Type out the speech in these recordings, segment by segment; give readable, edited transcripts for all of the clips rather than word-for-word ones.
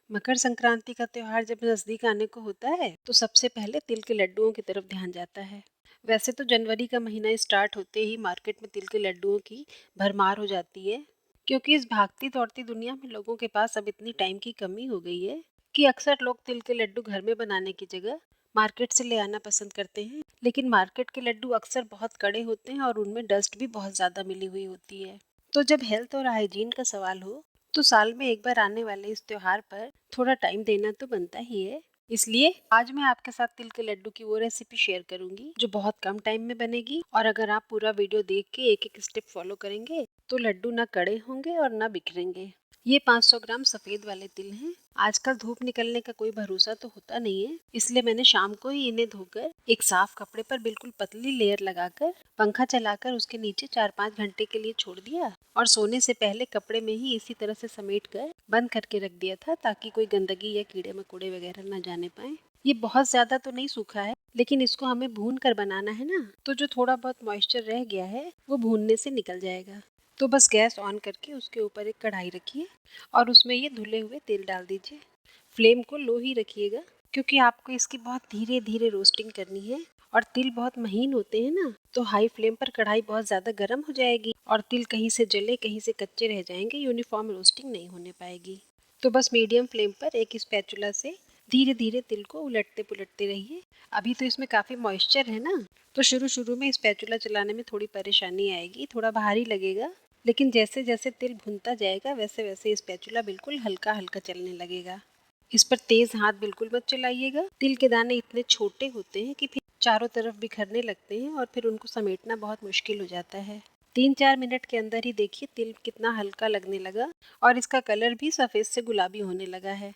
मकर संक्रांति का त्योहार जब नज़दीक आने को होता है तो सबसे पहले तिल के लड्डुओं की तरफ ध्यान जाता है। वैसे तो जनवरी का महीना स्टार्ट होते ही मार्केट में तिल के लड्डुओं की भरमार हो जाती है, क्योंकि इस भागती दौड़ती दुनिया में लोगों के पास अब इतनी टाइम की कमी हो गई है कि अक्सर लोग तिल के लड्डू घर में बनाने की जगह मार्केट से ले आना पसंद करते हैं। लेकिन मार्केट के लड्डू अक्सर बहुत कड़े होते हैं और उनमें डस्ट भी बहुत ज़्यादा मिली हुई होती है। तो जब हेल्थ और हाइजीन का सवाल हो तो साल में एक बार आने वाले इस त्योहार पर थोड़ा टाइम देना तो बनता ही है। इसलिए आज मैं आपके साथ तिल के लड्डू की वो रेसिपी शेयर करूंगी जो बहुत कम टाइम में बनेगी, और अगर आप पूरा वीडियो देख के एक एक स्टेप फॉलो करेंगे तो लड्डू ना कड़े होंगे और ना बिखरेंगे। ये 500 ग्राम सफेद वाले तिल हैं। आजकल धूप निकलने का कोई भरोसा तो होता नहीं है, इसलिए मैंने शाम को ही इन्हें धोकर एक साफ कपड़े पर बिल्कुल पतली लेयर लगाकर पंखा चलाकर उसके नीचे 4-5 घंटे के लिए छोड़ दिया, और सोने से पहले कपड़े में ही इसी तरह से समेट कर बंद करके रख दिया था ताकि कोई गंदगी या कीड़े मकोड़े वगैरह ना जाने पाए। ये बहुत ज्यादा तो नहीं सूखा है, लेकिन इसको हमें भून कर बनाना है ना, तो जो थोड़ा बहुत मॉइस्चर रह गया है वो भूनने से निकल जाएगा। तो बस गैस ऑन करके उसके ऊपर एक कढ़ाई रखिए और उसमें ये धुले हुए तेल डाल दीजिए। फ्लेम को लो ही रखिएगा, क्योंकि आपको इसकी बहुत धीरे धीरे रोस्टिंग करनी है, और तिल बहुत महीन होते हैं ना, तो हाई फ्लेम पर कढ़ाई बहुत ज़्यादा गर्म हो जाएगी और तिल कहीं से जले कहीं से कच्चे रह जाएंगे, यूनिफॉर्म रोस्टिंग नहीं होने पाएगी। तो बस मीडियम फ्लेम पर एक स्पैचुला से धीरे धीरे तिल को उलटते पुलटते रहिए। अभी तो इसमें काफ़ी मॉइस्चर है ना, तो शुरू शुरू में स्पैचुला चलाने में थोड़ी परेशानी आएगी, थोड़ा भारी लगेगा। लेकिन जैसे जैसे तिल भुनता जाएगा वैसे वैसे स्पैचुला बिल्कुल हल्का हल्का चलने लगेगा। इस पर तेज हाथ बिल्कुल मत चलाइएगा। तिल के दाने इतने छोटे होते हैं कि फिर चारों तरफ बिखरने लगते हैं और फिर उनको समेटना बहुत मुश्किल हो जाता है। 3-4 मिनट के अंदर ही देखिए तिल कितना हल्का लगने लगा और इसका कलर भी सफ़ेद से गुलाबी होने लगा है।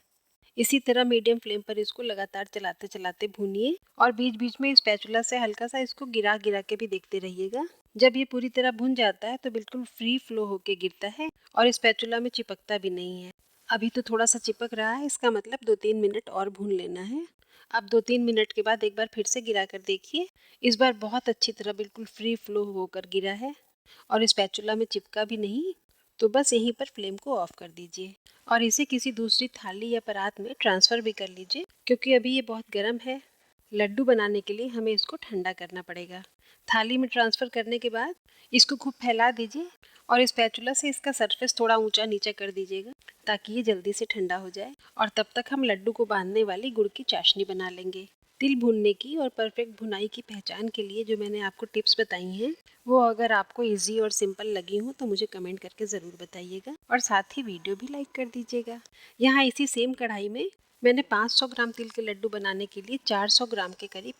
इसी तरह मीडियम फ्लेम पर इसको लगातार चलाते चलाते भूनिए, और बीच बीच में स्पैचुला से हल्का सा इसको गिरा गिरा के भी देखते रहिएगा। जब ये पूरी तरह भुन जाता है तो बिल्कुल फ्री फ्लो होके गिरता है और स्पैचुला में चिपकता भी नहीं है। अभी तो थोड़ा सा चिपक रहा है, इसका मतलब 2-3 मिनट और भून लेना है। अब 2-3 मिनट के बाद एक बार फिर से गिरा कर देखिए। इस बार बहुत अच्छी तरह बिल्कुल फ्री फ्लो होकर गिरा है और स्पैचुला में चिपका भी नहीं। तो बस यहीं पर फ्लेम को ऑफ कर दीजिए और इसे किसी दूसरी थाली या परात में ट्रांसफ़र भी कर लीजिए, क्योंकि अभी ये बहुत गर्म है। लड्डू बनाने के लिए हमें इसको ठंडा करना पड़ेगा। थाली में ट्रांसफ़र करने के बाद इसको खूब फैला दीजिए और स्पैचुला से इसका सरफेस थोड़ा ऊंचा नीचा कर दीजिएगा ताकि ये जल्दी से ठंडा हो जाए, और तब तक हम लड्डू को बांधने वाली गुड़ की चाशनी बना लेंगे। तिल भूनने की और परफेक्ट भुनाई की पहचान के लिए जो मैंने आपको टिप्स बताई हैं, वो अगर आपको इजी और सिंपल लगी हो तो मुझे कमेंट करके ज़रूर बताइएगा, और साथ ही वीडियो भी लाइक कर दीजिएगा। यहाँ इसी सेम कढ़ाई में मैंने 500 ग्राम तिल के लड्डू बनाने के लिए 400 ग्राम के करीब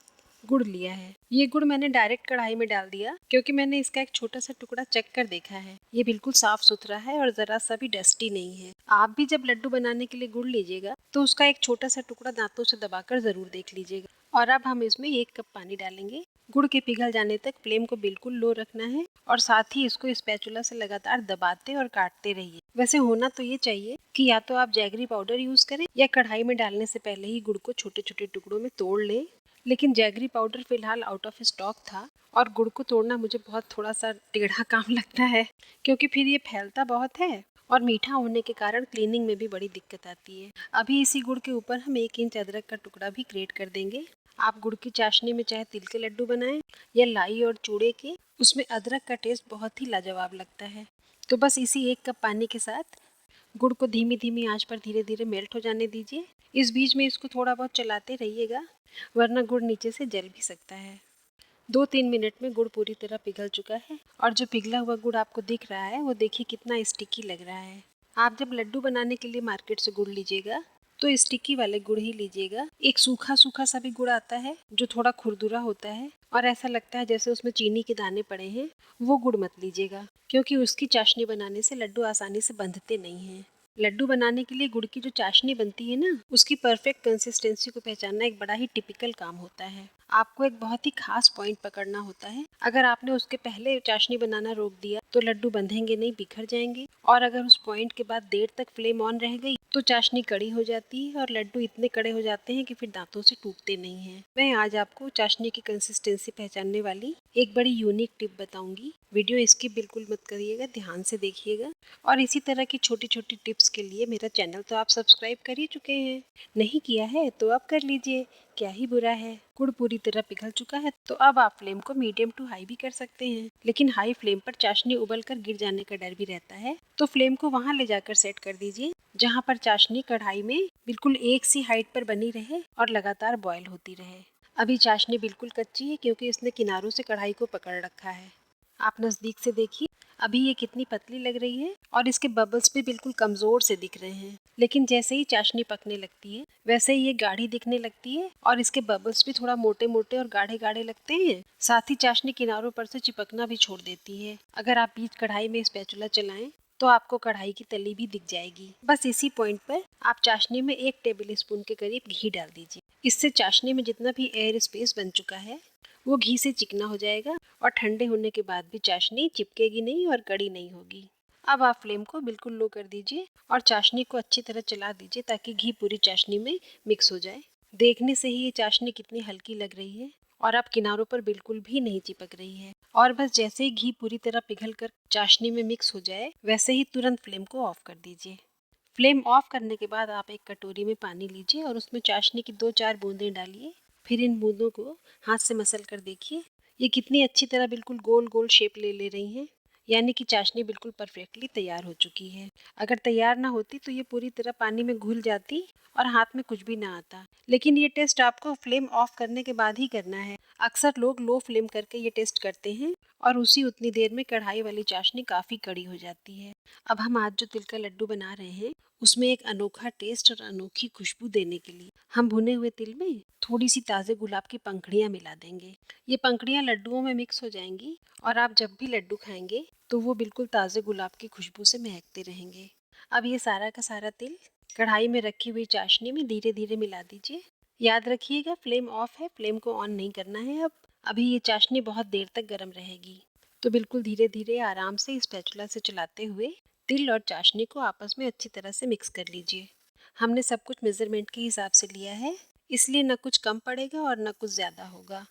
गुड़ लिया है। ये गुड़ मैंने डायरेक्ट कढ़ाई में डाल दिया, क्योंकि मैंने इसका एक छोटा सा टुकड़ा चख कर देखा है। ये बिल्कुल साफ सुथरा है और जरा सा भी डस्टी नहीं है। आप भी जब लड्डू बनाने के लिए गुड़ लीजिएगा तो उसका एक छोटा सा टुकड़ा दांतों से दबाकर जरूर देख लीजिएगा। और अब हम इसमें 1 कप पानी डालेंगे। गुड़ के पिघल जाने तक फ्लेम को बिल्कुल लो रखना है, और साथ ही इसको स्पैचुला से लगातार दबाते और काटते रहिए। वैसे होना तो ये चाहिए कि या तो आप जैगरी पाउडर यूज करें या कढ़ाई में डालने से पहले ही गुड़ को छोटे छोटे टुकड़ों में तोड़ लें। लेकिन जैगरी पाउडर फिलहाल आउट ऑफ स्टॉक था, और गुड़ को तोड़ना मुझे बहुत थोड़ा सा टेढ़ा काम लगता है, क्योंकि फिर ये फैलता बहुत है और मीठा होने के कारण क्लीनिंग में भी बड़ी दिक्कत आती है। अभी इसी गुड़ के ऊपर हम 1 इंच अदरक का टुकड़ा भी ग्रेट कर देंगे। आप गुड़ की चाशनी में चाहे तिल के लड्डू बनाएं या लाई और चूड़े के, उसमें अदरक का टेस्ट बहुत ही लाजवाब लगता है। तो बस इसी 1 कप पानी के साथ गुड़ को धीमी धीमी आंच पर धीरे धीरे मेल्ट हो जाने दीजिए। इस बीच में इसको थोड़ा बहुत चलाते रहिएगा, वरना गुड़ नीचे से जल भी सकता है। 2-3 मिनट में गुड़ पूरी तरह पिघल चुका है, और जो पिघला हुआ गुड़ आपको दिख रहा है वो देखिए कितना स्टिकी लग रहा है। आप जब लड्डू बनाने के लिए मार्केट से गुड़ लीजिएगा तो स्टिकी वाले गुड़ ही लीजिएगा। एक सूखा सूखा सा भी गुड़ आता है जो थोड़ा खुरदुरा होता है और ऐसा लगता है जैसे उसमें चीनी के दाने पड़े हैं, वो गुड़ मत लीजिएगा, क्योंकि उसकी चाशनी बनाने से लड्डू आसानी से बंधते नहीं हैं। लड्डू बनाने के लिए गुड़ की जो चाशनी बनती है ना, उसकी परफेक्ट कंसिस्टेंसी को पहचानना एक बड़ा ही टिपिकल काम होता है। आपको एक बहुत ही खास पॉइंट पकड़ना होता है। अगर आपने उसके पहले चाशनी बनाना रोक दिया तो लड्डू बंधेंगे नहीं, बिखर जाएंगे, और अगर उस पॉइंट के बाद देर तक फ्लेम ऑन रह गई तो चाशनी कड़ी हो जाती है और लड्डू इतने कड़े हो जाते हैं कि फिर दांतों से टूटते नहीं हैं। मैं आज आपको चाशनी की कंसिस्टेंसी पहचानने वाली एक बड़ी यूनिक टिप बताऊंगी। वीडियो स्किप बिल्कुल मत करिएगा, ध्यान से देखिएगा, और इसी तरह की छोटी छोटी टिप्स के लिए मेरा चैनल तो आप सब्सक्राइब कर ही चुके हैं। नहीं किया है तो अब कर लीजिए, क्या ही बुरा है। गुड़ पूरी तरह पिघल चुका है तो अब आप फ्लेम को मीडियम टू हाई भी कर सकते हैं, लेकिन हाई फ्लेम पर चाशनी उबल कर गिर जाने का डर भी रहता है, तो फ्लेम को वहाँ ले जाकर सेट कर दीजिए जहाँ पर चाशनी कढ़ाई में बिल्कुल एक सी हाइट पर बनी रहे और लगातार बॉयल होती रहे। अभी चाशनी बिल्कुल कच्ची है क्योंकि इसने किनारों से कढ़ाई को पकड़ रखा है। आप नज़दीक से देखिए, अभी ये कितनी पतली लग रही है और इसके बबल्स भी बिल्कुल कमज़ोर से दिख रहे हैं। लेकिन जैसे ही चाशनी पकने लगती है वैसे ही ये गाढ़ी दिखने लगती है और इसके बबल्स भी थोड़ा मोटे मोटे और गाढ़े गाढ़े लगते हैं। साथ ही चाशनी किनारों पर से चिपकना भी छोड़ देती है। अगर आप बीच कढ़ाई में स्पैचुला चलाएं तो आपको कढ़ाई की तली भी दिख जाएगी। बस इसी पॉइंट पर आप चाशनी में 1 टेबल स्पून के करीब घी डाल दीजिए। इससे चाशनी में जितना भी एयर स्पेस बन चुका है वो घी से चिकना हो जाएगा और ठंडे होने के बाद भी चाशनी चिपकेगी नहीं और कड़ी नहीं होगी। अब आप फ्लेम को बिल्कुल लो कर दीजिए और चाशनी को अच्छी तरह चला दीजिए ताकि घी पूरी चाशनी में मिक्स हो जाए। देखने से ही ये चाशनी कितनी हल्की लग रही है और अब किनारों पर बिल्कुल भी नहीं चिपक रही है। और बस जैसे ही घी पूरी तरह पिघल कर चाशनी में मिक्स हो जाए वैसे ही तुरंत फ्लेम को ऑफ कर दीजिए। फ्लेम ऑफ करने के बाद आप एक कटोरी में पानी लीजिए और उसमें चाशनी की 2-4 बूंदें डालिए। फिर इन बूंदों को हाथ से मसल कर देखिए, ये कितनी अच्छी तरह बिल्कुल गोल गोल शेप ले ले रही हैं, यानी कि चाशनी बिल्कुल परफेक्टली तैयार हो चुकी है। अगर तैयार ना होती तो ये पूरी तरह पानी में घुल जाती और हाथ में कुछ भी ना आता। लेकिन ये टेस्ट आपको फ्लेम ऑफ करने के बाद ही करना है। अक्सर लोग लो फ्लेम करके ये टेस्ट करते हैं और उसी उतनी देर में कढ़ाई वाली चाशनी काफ़ी कड़ी हो जाती है। अब हम आज जो तिल का लड्डू बना रहे हैं उसमें एक अनोखा टेस्ट और अनोखी खुशबू देने के लिए हम भुने हुए तिल में थोड़ी सी ताज़े गुलाब की पंखुड़ियाँ मिला देंगे। ये पंखुड़ियाँ लड्डुओं में मिक्स हो जाएंगी और आप जब भी लड्डू खाएंगे तो वो बिल्कुल ताज़े गुलाब की खुशबू से महकते रहेंगे। अब ये सारा का सारा तिल कढ़ाई में रखी हुई चाशनी में धीरे धीरे मिला दीजिए। याद रखिएगा फ्लेम ऑफ है, फ्लेम को ऑन नहीं करना है। अब अभी ये चाशनी बहुत देर तक गर्म रहेगी, तो बिल्कुल धीरे धीरे आराम से इस स्पैचुला से चलाते हुए तिल और चाशनी को आपस में अच्छी तरह से मिक्स कर लीजिए। हमने सब कुछ मेज़रमेंट के हिसाब से लिया है, इसलिए न कुछ कम पड़ेगा और न कुछ ज़्यादा होगा।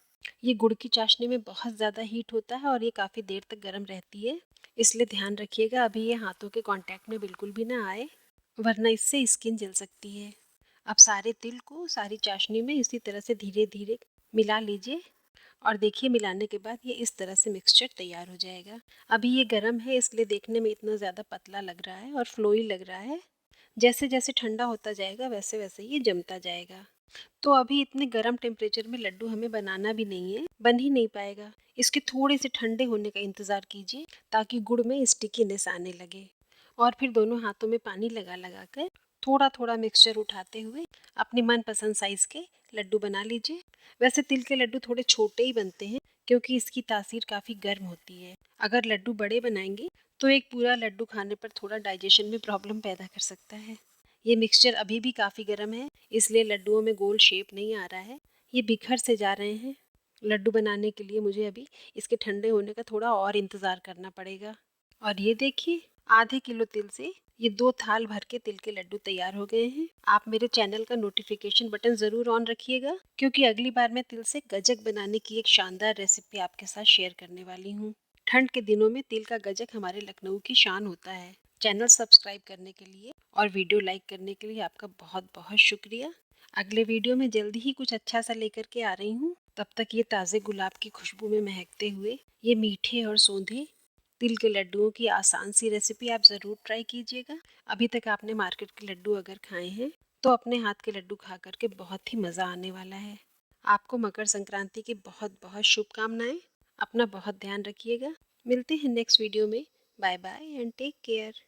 ये गुड़ की चाशनी में बहुत ज़्यादा हीट होता है और ये काफ़ी देर तक गर्म रहती है, इसलिए ध्यान रखिएगा अभी ये हाथों के कांटेक्ट में बिल्कुल भी ना आए, वरना इससे स्किन जल सकती है। अब सारे तिल को सारी चाशनी में इसी तरह से धीरे धीरे मिला लीजिए और देखिए मिलाने के बाद ये इस तरह से मिक्सचर तैयार हो जाएगा। अभी ये गर्म है इसलिए देखने में इतना ज़्यादा पतला लग रहा है और फ्लोई लग रहा है। जैसे जैसे ठंडा होता जाएगा वैसे वैसे ये जमता जाएगा। तो अभी इतने गर्म टेम्परेचर में लड्डू हमें बनाना भी नहीं है, बन ही नहीं पाएगा। इसके थोड़े से ठंडे होने का इंतज़ार कीजिए ताकि गुड़ में स्टिकीनेस आने लगे और फिर दोनों हाथों में पानी लगा लगा कर थोड़ा थोड़ा मिक्सचर उठाते हुए अपनी मनपसंद साइज़ के लड्डू बना लीजिए। वैसे तिल के लड्डू थोड़े छोटे ही बनते हैं क्योंकि इसकी तासीर काफ़ी गर्म होती है। अगर लड्डू बड़े बनाएंगे तो एक पूरा लड्डू खाने पर थोड़ा डाइजेशन में प्रॉब्लम पैदा कर सकता है। ये मिक्सचर अभी भी काफ़ी गर्म है इसलिए लड्डुओं में गोल शेप नहीं आ रहा है, ये बिखर से जा रहे हैं। लड्डू बनाने के लिए मुझे अभी इसके ठंडे होने का थोड़ा और इंतज़ार करना पड़ेगा। और ये देखिए आधे किलो तिल से ये 2 थाल भर के तिल के लड्डू तैयार हो गए हैं। आप मेरे चैनल का नोटिफिकेशन बटन ज़रूर ऑन रखिएगा क्योंकि अगली बार मैं तिल से गजक बनाने की एक शानदार रेसिपी आपके साथ शेयर करने वाली हूँ। ठंड के दिनों में तिल का गजक हमारे लखनऊ की शान होता है। चैनल सब्सक्राइब करने के लिए और वीडियो लाइक करने के लिए आपका बहुत बहुत शुक्रिया। अगले वीडियो में जल्दी ही कुछ अच्छा सा लेकर के आ रही हूँ। तब तक ये ताज़े गुलाब की खुशबू में महकते हुए ये मीठे और सोंधे तिल के लड्डुओं की आसान सी रेसिपी आप ज़रूर ट्राई कीजिएगा। अभी तक आपने मार्केट के लड्डू अगर खाए हैं तो अपने हाथ के लड्डू खा करके बहुत ही मज़ा आने वाला है। आपको मकर संक्रांति की बहुत बहुत शुभकामनाएं। अपना बहुत ध्यान रखिएगा। मिलते हैं नेक्स्ट वीडियो में। Bye bye and take care.